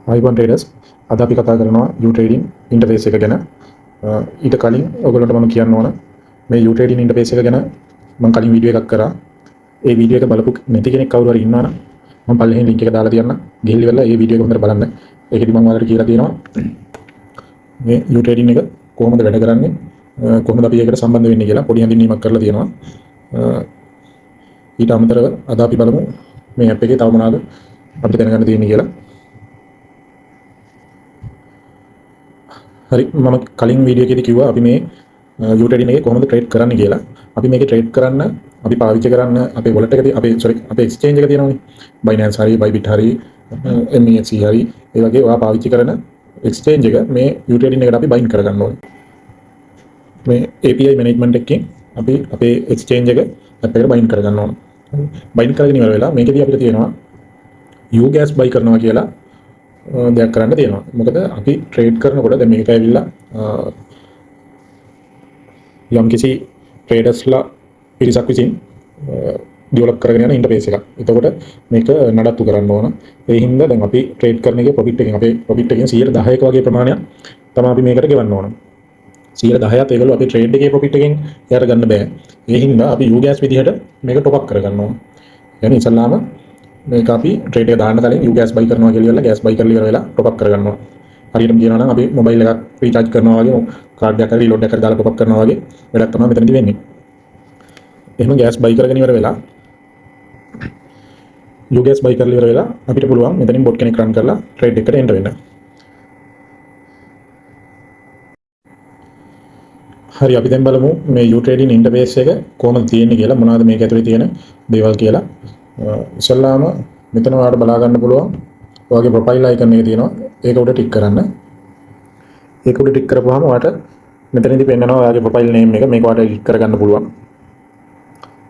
iPhone traders අද අපි කතා කරනවා U-Trading interface එක ගැන. ඊට කලින් ඔයගොල්ලන්ට මම කියන්න ඕන මේ U-Trading interface එක ගැන මම කලින් වීඩියෝ එකක් කරා. ඒ වීඩියෝ එක බලපු නැති කෙනෙක් කවුරු හරි ඉන්නවා නම් මම පල්ලෙහෙන් link එක දාලා තියන්නම්. ගිහිල්ලා ඉවරලා ඒ වීඩියෝ එක හොඳට බලන්න. ඒකෙදි මම ඔයාලට කියලා තියෙනවා මේ U-Trading එක කොහොමද වැඩ කරන්නේ, කොහොමද අපි ඒකට සම්බන්ධ වෙන්නේ කියලා පොඩි හඳුන්වීමක් කරලා තියෙනවා. ඊට අමතරව අද අපි බලමු මේ app එකේ තව මොනවාද අපිට දැනගන්න තියෙන්නේ කියලා. හරි, මම කලින් වීඩියෝ එකේදී කිව්වා අපි මේ U-Trading එකේ කොහොමද ට්‍රේඩ් කරන්න කියලා. අපි මේකේ ට්‍රේඩ් කරන්න අපි පාවිච්චි කරන්න අපේ wallet එකේ අපේ exchange එක තියෙනවානේ. Binance හරි, Bybit හරි, MEXC හරි, ඒ වගේ ඔයා පාවිච්චි කරන exchange එක මේ U-Trading එකට අපි bind කරගන්න ඕනේ. මේ API management එකකින් අපි අපේ exchange එක app එකට bind කරගන්න ඕනේ. bind කරගෙන ඉවර වෙලා මේකෙදී අපිට තියෙනවා U-Gas buy කරනවා කියලා දෙයක් කරන්න තියෙනවා. මොකද අපි ට්‍රේඩ් කරනකොට දැන් මේක ඇවිල්ලා යම්කිසි ට්‍රේඩර්ස්ලා පිරිසක් විසින් ඩෙවලොප් කරගෙන යන ඉන්ටර්ෆේස් එකක්. එතකොට මේක නඩත්තු කරන්න ඕන. ඒ හින්දා දැන් අපි ට්‍රේඩ් කරන එකේ ප්‍රොෆිට් එකෙන් අපේ ප්‍රොෆිට් එකෙන් 10%ක වගේ ප්‍රමාණයක් තමයි අපි මේකට ගෙවන්න ඕන. 10%ත් ඒගොල්ලෝ අපේ ට්‍රේඩ් එකේ ප්‍රොෆිට් එකෙන් යට ගන්න බෑ. ඒ හින්දා අපි U-Gas විදිහට මේක টොප් අප් කරගන්න ඕන. يعني ඉස්සල්ලාම මේක අපි ට්‍රේඩ් එක දාන්න කලින් U-Gas buy කරනවා කියලා ඉවරලා gas buy කරලා ඉවර වෙලා টොප් අප් කරගන්න ඕන. හරියටම කියනවා නම් අපි මොබයිල් එකක් රීචාර්ජ් කරනවා වගේ කාඩ් එකක් හරි රීලෝඩ් එකක් හරි දාලා টොප් අප් කරනවා වගේ වැඩක් තමයි මෙතනදී වෙන්නේ. එහෙනම් gas buy කරගෙන ඉවර වෙලා U-Gas buy කරලා ඉවර වෙලා අපිට පුළුවන් මෙතනින් bot කෙනෙක් run කරලා trade එකට enter වෙන්න. හරි, අපි දැන් බලමු මේ U-Trading interface එක කොහොමද තියෙන්නේ කියලා, මොනවද මේක ඇතුලේ තියෙන දේවල් කියලා. ඉස්සල්ලාම මෙතන ඔයාලට බලා ගන්න පුළුවන් ඔයාගේ profile icon එක තියෙනවා. ඒක උඩ ටික් කරන්න. ඒක උඩ ටික් කරපුවාම ඔයාලට මෙතනදී පෙන්නනවා ඔයාගේ profile name එක. මේක ඔයාලට edit කරගන්න පුළුවන්.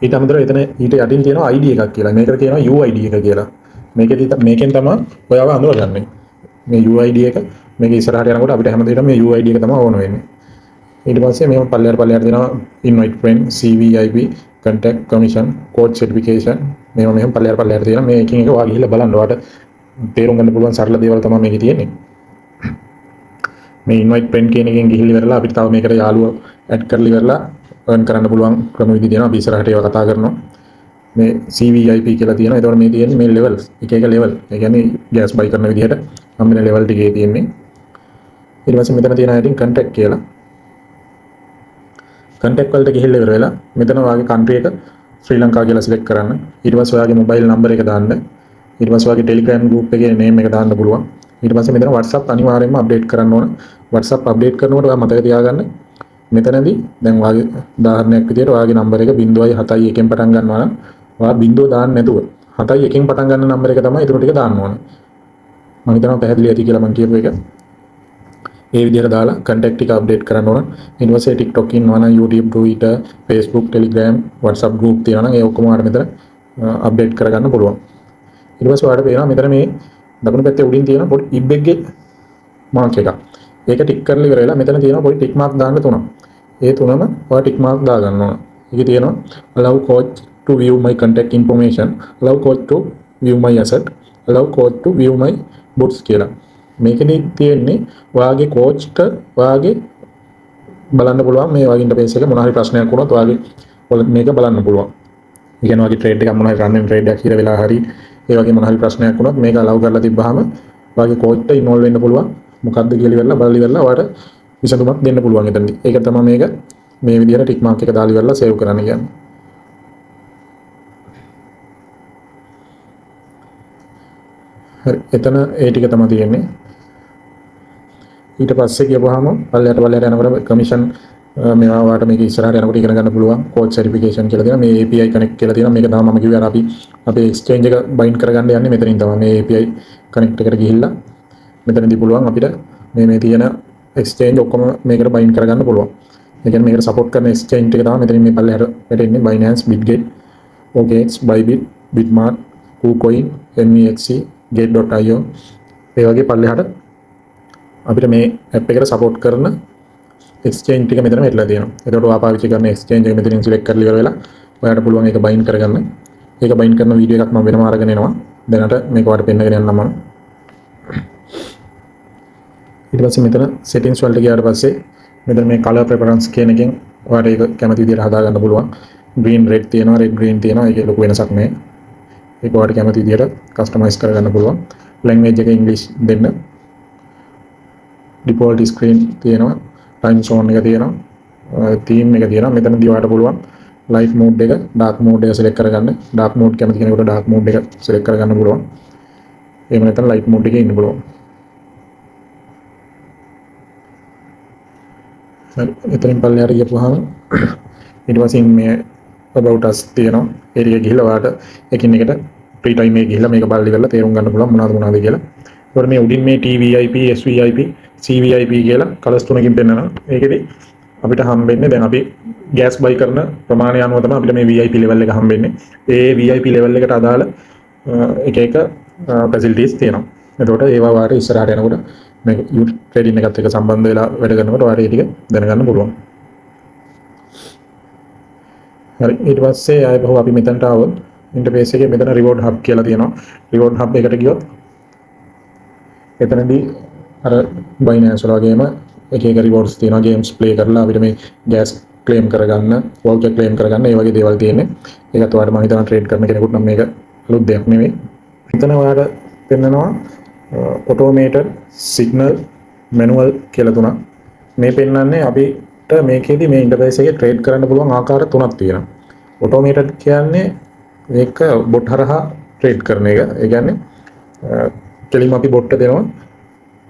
ඊට අමතරව එතන ඊට යටින් තියෙනවා ID එකක් කියලා. මේකට කියනවා UID එක කියලා. මේකෙන් තමයි ඔයාව අඳුරගන්නේ. මේ UID එක මේක ඉස්සරහට යනකොට අපිට හැමදේටම මේ UID එක තමයි ඕන වෙන්නේ. ඊට පස්සේ මේව පල්ලයට දෙනවා invite friend, CVIP, contact, commission, code certification. මේව මෙහෙම පල්ලයට තියෙනවා. මේ එකින් එක ඔයා ගිහිල්ලා බලන්න. ඔයාට තේරුම් ගන්න පුළුවන් සරල දේවල් තමයි මේකේ තියෙන්නේ. මේ invite friend කියන එකෙන් ගිහිල්ලා ඉවරලා අපිට තව මේකට යාළුවෝ add කරලා ඉවරලා earn කරන්න පුළුවන් ක්‍රම විදි දෙනවා. අපි ඉස්සරහට ඒවා කතා කරනවා. මේ CVIP කියලා තියෙනවා. ඒතකොට මේ තියෙන්නේ මේ level එක level. ඒ කියන්නේ gas buy කරන විදිහට හම්බෙන level ටිකේ තියෙන්නේ. ඊට පස්සේ මෙතන තියෙන අයිටින් contact කියලා. contact වලට ගිහිල්ලා ඉවර වෙලා මෙතන ඔයාගේ country එක ශ්‍රී ලංකා කියලා select කරන්න. ඊට පස්සේ ඔයාගේ mobile number එක දාන්න. ඊට පස්සේ ඔයාගේ Telegram group එකේ name එක දාන්න පුළුවන්. ඊට පස්සේ මෙතන WhatsApp අනිවාර්යයෙන්ම update කරන්න ඕන. WhatsApp update කරනකොට ඔයා මතක තියාගන්න මෙතනදී දැන් ඔයාගේ උදාහරණයක් විදිහට ඔයාගේ නම්බර එක 0.71 පටන් ගන්නවා නම් ඔයා 0 දාන්න නැතුව 71 පටන් ගන්න නම්බර එක තමයි ඊටු ටික දාන්න ඕනේ. මම හිතනවා පැහැදිලි ඇති කියලා මම කියපු එක. ඒ විදිහට දාලා contact ටික update කරන්න ඕන. ඊට පස්සේ TikTok ඉන්නවා නම් YouTube, Twitter, Facebook, Telegram, WhatsApp group තියෙනවා නම් ඒ ඔක්කොම ඔයාලට මෙතන update කරගන්න පුළුවන්. ඊට පස්සේ ඔයාලට පේනවා මෙතන මේ දකුණු පැත්තේ උඩින් තියෙන පොඩි ඉබ් එකේ මාක් එකක්. ඒක ටික් කරලා ඉවර වෙලා මෙතන තියෙනවා පොඩි ටික් මාක් දාන්න තුනක්. ඒ තුනම ඔයා ටික් මාක් දා ගන්න ඕන. ඒකේ තියෙනවා allow coach to view my contact information, allow coach to view my asset, allow coach to view my books කියලා. මේකෙදි තියෙන්නේ ඔයාගේ coachට ඔයාගේ බලන්න පුළුවන් මේ වගේ ඉන්ටර්ෆේස් එක මොන හරි ප්‍රශ්නයක් වුණොත් ඔයාගේ මේක බලන්න පුළුවන්. ඒ කියන්නේ ඔයාගේ trade එකක් මොන හරි random trade එකක් කියලා වෙලා හරි ඒ වගේ මොන හරි ප්‍රශ්නයක් වුණොත් මේක allow කරලා තිබ්බහම ඔයාගේ coachට involve වෙන්න පුළුවන්. මොකද්ද කියලා ඉවරලා බලලා ඉවරලා ඔයාලට විසඳුමක් දෙන්න පුළුවන් එතනදී. ඒක තමයි මේක මේ විදිහට ටික් මාක් එක දාලා ඉවරලා සේව් කරන්න කියන්නේ. හරි, එතන ඒ ටික තමයි තියෙන්නේ. ඊට පස්සේ කියපුවාම පල්ලයට යනකොට කමිෂන් මේවා ඔයාලට මේක ඉස්සරහට යනකොට ඉගෙන ගන්න පුළුවන්. code certification කියලා තියෙනවා. මේ API connect කියලා තියෙනවා. මේක තමයි මම කිව්වේ අර අපි අපේ exchange එක bind කරගන්න යන්නේ මෙතනින් තමයි. මේ API connect එකට ගිහිල්ලා මෙතනදී පුළුවන් අපිට මේ තියෙන exchange ඔක්කොම මේකට bind කරගන්න පුළුවන්. ඒ කියන්නේ මේකට support කරන exchange ටික තමයි මෙතනින් මේ පල්ලෙහාට වැටෙන්නේ. Binance, Bitget, OKX, Bybit, Bitmart, KuCoin, MEXC, Gate.io. ඒ වගේ පල්ලෙහාට අපිට මේ app එකට support කරන exchange ටික මෙතන වැටලා තියෙනවා. ඒකට ඔයා පාවිච්චි කරන exchange එක මෙතනින් select කරලා ඉවර වෙලා ඔයාලට පුළුවන් ඒක bind කරගන්න. ඒක bind කරන වීඩියෝ එකක් මම වෙනම අරගෙන එනවා. දැනට මේක ඔයාලට පෙන්නගෙන යන්නම් මම. ඊට පස්සේ මෙතන settings වලට ගියාට පස්සේ මෙතන මේ color preference කියන එකෙන් ඔයාලට ඒක කැමති විදිහට හදා ගන්න පුළුවන්. green red තියෙනවා, red green තියෙනවා. ඒකේ ලොකු වෙනසක් නැහැ. ඒක ඔයාලට කැමති විදිහට customize කරගන්න පුළුවන්. language එක english දෙන්න. default screen තියෙනවා, time zone එක තියෙනවා, theme එක තියෙනවා. මෙතනදී ඔයාලට පුළුවන් light mode එක, dark mode එක select කරගන්න. dark mode කැමති කෙනෙකුට dark mode එක select කරගන්න පුළුවන්. එහෙම නැත්නම් light mode එකේ ඉන්න පුළුවන්. එතනින් පල්ලෙහාට ගියපුවාම ඊට පස්සේ මේ about us තියෙනවා. ඒරිය ගිහිල්ලා ඔයාලට එකින් එකට free time එකේ ගිහිල්ලා මේක බලලි කරලා තේරුම් ගන්න පුළුවන් මොනවද කියලා. ඒකට මේ උඩින් මේ TVIP, SVIP, CVIP කියලා කලර්ස් තුනකින් පෙන්නනවා. ඒකෙදි අපිට හම්බෙන්නේ දැන් අපි ගෑස් බයි කරන ප්‍රමාණය අනුව තමයි අපිට මේ VIP level එක හම්බෙන්නේ. ඒ VIP level එකට අදාළ එක එක facilities තියෙනවා. එතකොට ඒවා වාට ඉස්සරහට යනකොට මේ ට්‍රේඩින් එකත් එක්ක සම්බන්ධ වෙලා වැඩ කරනකොට වාට ඒ ටික දැනගන්න පුළුවන්. හරි ඊට පස්සේ ආයෙ අපි මෙතනට ආවොත් ඉන්ටර්ෆේස් එකේ මෙතන reward hub කියලා තියෙනවා. reward hub එකට ගියොත් එතනදී අර Binance වල වගේම එක එක rewards තියෙනවා. games play කරලා අපිට මේ gas claim කරගන්න, voucher claim කරගන්න, ඒ වගේ දේවල් තියෙන්නේ. ඒකත් ඔයාලට මම හිතනවා trade කරන කෙනෙකුට නම් මේක අලුත් දෙයක් නෙමෙයි. මෙතන ඔයාලට පෙන්නනවා automated, signal, manual කියලා තුනක්. මේ පෙන්නන්නේ අපිට මේකේදී මේ ඉන්ටර්ෆේස් එකේ trade කරන්න පුළුවන් ආකාර තුනක් තියෙනවා. automated කියන්නේ මේක bot හරහා trade කරන එක. ඒ කියන්නේ කෙලින්ම අපි bot දෙනවා.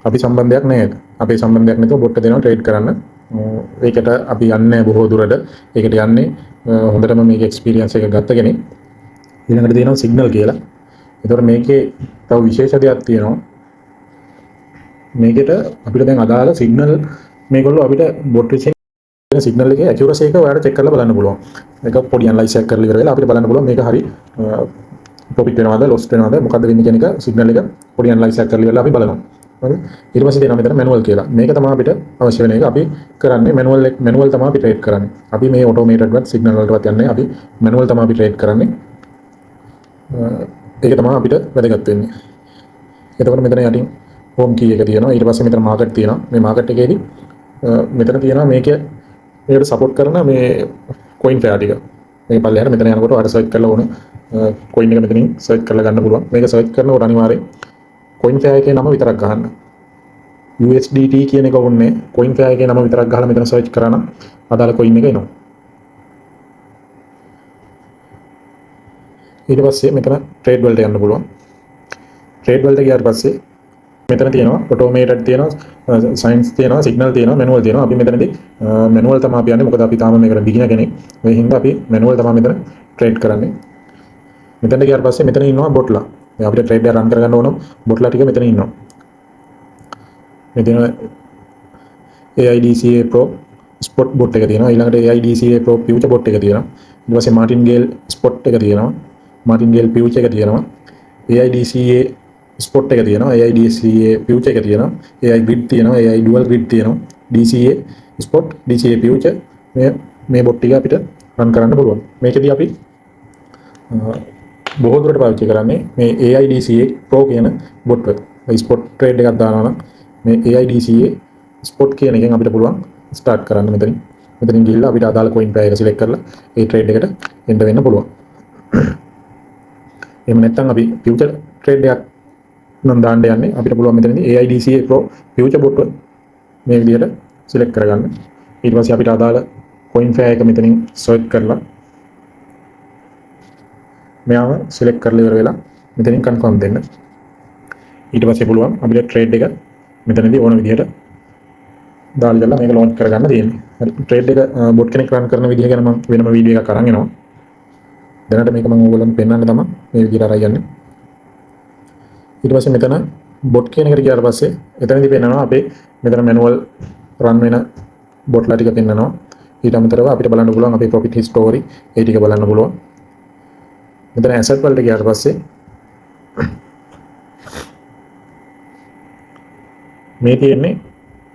අපි සම්බන්ධයක් නැහැ. අපේ සම්බන්ධයක් නැතුව bot දෙනවා trade කරන්න. ඒකට අපි යන්නේ බොහෝ දුරට. ඒකට යන්නේ හොඳටම මේක experience එක ගත්ත කෙනෙක්. ඊළඟට තියෙනවා signal කියලා. ඒතකොට මේකේ තව විශේෂ දෙයක් තියෙනවා. මේකට අපිට දැන් අදාළ සිග්නල් මේගොල්ලෝ අපිට බොට් විසින් සිග්නල් එකේ ඇකියුරසි එක ඔයාලට චෙක් කරලා බලන්න පුළුවන්. මේක පොඩි ඇනලයිස් එකක් කරලා ඉවර වෙලා අපිට බලන්න පුළුවන් මේක හරි ප්‍රොෆිට් වෙනවද ලොස් වෙනවද මොකද්ද වෙන්නේ කියන එක සිග්නල් එක පොඩි ඇනලයිස් එකක් කරලා ඉවරලා අපි බලනවා. හරි ඊට පස්සේ තියෙනවා මෙතන මැනුවල් කියලා. මේක තමයි අපිට අවශ්‍ය වෙන එක. අපි කරන්නේ මැනුවල් තමයි අපි ට්‍රේඩ් කරන්නේ. අපි මේ ඔටෝමේටඩ් වත් සිග්නල් වලටවත් යන්නේ. අපි මැනුවල් තමයි අපි ට්‍රේඩ් කරන්නේ. ඒක තමයි අපිට වැදගත් වෙන්නේ. එතකොට මෙතන යටින් home key එක තියෙනවා. ඊට පස්සේ මෙතන market තියෙනවා. මේ market එකේදී මෙතන තියෙනවා මේකට support කරන මේ coin pair ටික. මේ පල්ලෙහාට මෙතන යනකොට ඔයාලට search කරලා ඕන coin එක මෙතනින් search කරලා ගන්න පුළුවන්. මේක search කරනකොට අනිවාර්යෙන් coin pair එකේ නම විතරක් ගහන්න. USDT කියන එක ඕනේ. coin pair එකේ නම විතරක් ගහලා මෙතන search කරා නම් අදාළ coin එක එනවා. ඊට පස්සේ මෙතන trade වලට යන්න පුළුවන්. trade වලට ගියාට පස්සේ මෙතන තියෙනවා automated තියෙනවා, science තියෙනවා, signal තියෙනවා, manual තියෙනවා. අපි මෙතනදී manual තමයි අපි යන්නේ. මොකද අපි තාම මේකට beginner කෙනෙක්. ඒ හින්දා අපි manual තමයි මෙතන trade කරන්නේ. මෙතනට ගියාට පස්සේ මෙතන ඉන්නවා botලා. දැන් අපිට trade එක run කරගන්න ඕන botලා ටික මෙතන ඉන්නවා. මෙතන AIDCA Pro spot bot එක තියෙනවා. ඊළඟට AIDCA Pro future bot එක තියෙනවා. ඊට පස්සේ martingale spot එක තියෙනවා. martingale future එක තියෙනවා. AIDCA spot එක තියෙනවා. AIDCA future එක තියෙනවා. AI grid තියෙනවා. AI dual grid තියෙනවා. DCA spot, DCA future මේ bot ටික අපිට run කරන්න පුළුවන්. මේකෙදී අපි බොහෝ දුරට පාවිච්චි කරන්නේ මේ AIDCA Pro කියන bot එක. spot trade එකක් දානවා නම් මේ AIDCA spot කියන එකෙන් අපිට පුළුවන් start කරන්න මෙතනින්. මෙතනින් ගිහිල්ලා අපිට අදාළ coin pair එක select කරලා ඒ trade එකට enter වෙන්න පුළුවන්. එහෙම නැත්නම් අපි future trade එකක් නම් දාන්න යන්නේ අපිට පුළුවන් මෙතනදී AIDCA Pro future bot මේ විදිහට select කරගන්න. ඊට පස්සේ අපිට අදාළ coin pair එක මෙතනින් search කරලා මෙයාව select කරලා ඉවර වෙලා මෙතනින් confirm දෙන්න. ඊට පස්සේ පුළුවන් අපිට trade එක මෙතනදී ඕන විදිහට දාලා මේක launch කරගන්න තියෙන්නේ. හරි trade එක bot කෙනෙක් run කරන විදිහ ගැන මම වෙනම වීඩියෝ එකක් අරන් එනවා. දැනට මේක මම ඕගොල්ලන්ට පෙන්නන්න තමයි මේ විදිහට අරන් යන්නේ. ඊට පස්සේ මෙතන bot කියන එකට ගියාට පස්සේ එතනදී පෙන්නනවා අපේ මෙතන manual run වෙන botලා ටික පෙන්නනවා. ඊට අමතරව අපිට බලන්න පුළුවන් අපේ profit history ඒ ටික බලන්න පුළුවන්. මෙතන asset වලට ගියාට පස්සේ මේ තියෙන්නේ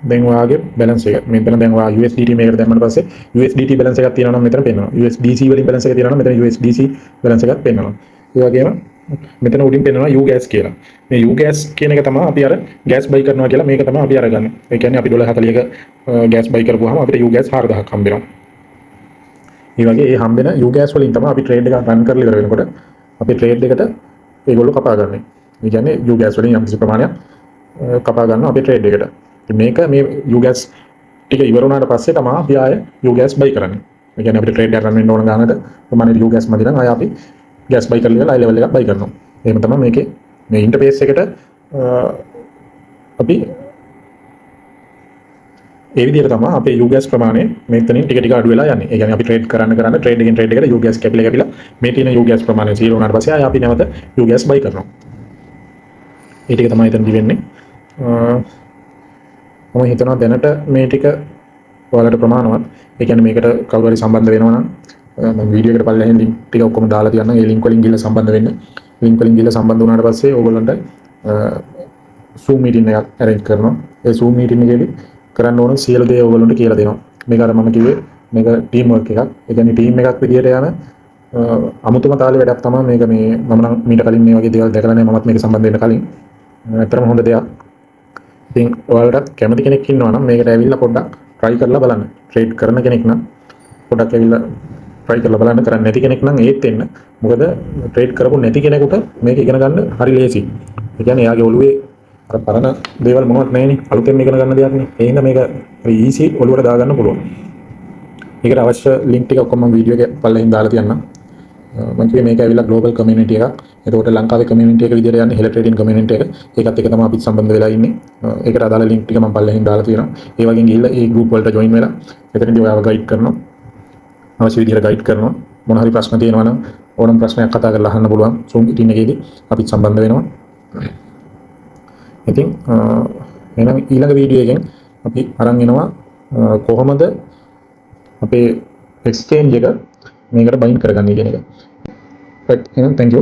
දැන් ඔයාගේ balance එක. මෙතන දැන් ඔයා USDT මේකට දැම්මම පස්සේ USDT balance එකක් තියෙනවා නම් මෙතන පෙන්නනවා. USDC වලින් balance එක තියෙනවා නම් මෙතන USDC balance එකක් පෙන්නනවා. ඒ වගේම මෙතන උඩින් පෙන්නනවා U gas කියලා. මේ U gas කියන එක තමයි අපි අර gas buy කරනවා කියලා මේක තමයි අපි අරගන්නේ. ඒ කියන්නේ අපි $40ක gas buy කරපුවාම අපිට U gas 4000ක් හම්බ වෙනවා. ඒ වගේ ඒ හම්බෙන U gas වලින් තමයි අපි trade එක run කරලා ඉවර වෙනකොට අපි trade එකට ඒගොල්ලෝ කපා ගන්න. ඒ කියන්නේ U gas වලින් යම් කිසි ප්‍රමාණයක් කපා ගන්නවා අපේ trade එකට. මේක මේ U gas ටික ඉවර වුණාට පස්සේ තමයි අපි ආය U gas buy කරන්නේ. ඒ කියන්නේ අපිට trade එක run වෙන්න ඕන ගානට ප්‍රමාණයට U gas මදි නම් ආය අපි gas buy කරලා ඉවරලා level එකක් buy කරනවා. එහෙම තමයි මේකේ මේ interface එකට අපි ඒ විදිහට තමයි අපේ U gas ප්‍රමාණය මෙතනින් ටික ටික අඩු වෙලා යන්නේ. ඒ කියන්නේ අපි trade කරන්න trade එකෙන් trade එකට U gas කැපිලා මේ තියෙන U gas ප්‍රමාණය 0 වුණාට පස්සේ ආය අපි නැවත U gas buy කරනවා. ඒ ටික තමයි එතනදි වෙන්නේ. මම හිතනවා දැනට මේ ටික ඔයාලට ප්‍රමාණවත්. ඒ කියන්නේ මේකට කවුරු හරි සම්බන්ධ වෙනවා නම් මම වීඩියෝ එකට පල්ලෙහින් link ටික ඔක්කොම දාලා තියන්නම්. ඒ link වලින් ගිහලා සම්බන්ධ වෙන්න. link වලින් ගිහලා සම්බන්ධ වුණාට පස්සේ ඕගොල්ලන්ට Zoom meeting එකක් arrange කරනවා. ඒ Zoom meeting එකේදී කරන්න ඕන සියලු දේ ඕගොල්ලන්ට කියලා දෙනවා. මේක අර මම කිව්වේ මේක team work එකක්. ඒ කියන්නේ team එකක් විදියට යන අමුතුම තාලේ වැඩක් තමයි මේක. මේ මම නම් මීට කලින් මේ වගේ දේවල් දැකලා නැහැ. මමත් මේක සම්බන්ධ වෙන්න කලින්. ඇත්තටම හොඳ දෙයක්. ඉතින් ඔයාලට කැමති කෙනෙක් ඉන්නවා නම් මේකට ඇවිල්ලා පොඩ්ඩක් try කරලා බලන්න. trade කරන කෙනෙක් නම් පොඩ්ඩක් ඇවිල්ලා try කරලා බලන්න. කරන්නේ නැති කෙනෙක් නම් ඒත් එන්න. මොකද trade කරපු නැති කෙනෙකුට මේක ඉගෙන ගන්න හරි ලේසි. ඒ කියන්නේ එයාගේ ඔළුවේ අර පරණ දේවල් මොනවත් නැහැනේ. අලුතෙන් ඉගෙන ගන්න දෙයක් නේ. ඒ හින්දා මේක හරි easy ඔළුවට දාගන්න පුළුවන්. ඒකට අවශ්‍ය link ටික ඔක්කොම මම වීඩියෝ එකේ පල්ලෙහින් දාලා තියන්නම්. මම කිව්වේ මේක ඇවිල්ලා global community එකක්. එතකොට ලංකාවේ community එක විදියට යන්නේ හෙල trading community එක. ඒකත් එක්ක තමයි අපි සම්බන්ධ වෙලා ඉන්නේ. ඒකට අදාළ link ටික මම පල්ලෙහින් දාලා තියෙනවා. ඒ වගේ ගිහිල්ලා ඒ group වලට join වෙලා එතනදී ඔයාව guide කරනවා. අවශ්‍ය විදිහට guide කරනවා. මොන හරි ප්‍රශ්න තියෙනවා නම් ඕනම ප්‍රශ්නයක් කතා කරලා අහන්න පුළුවන්. Zoom meeting එකේදී අපිත් සම්බන්ධ වෙනවා. ඉතින් එහෙනම් ඊළඟ වීඩියෝ එකෙන් අපි අරන් එනවා කොහොමද අපේ exchange එක මේකට bind කරගන්නේ කියන එක. right එහෙනම් thank you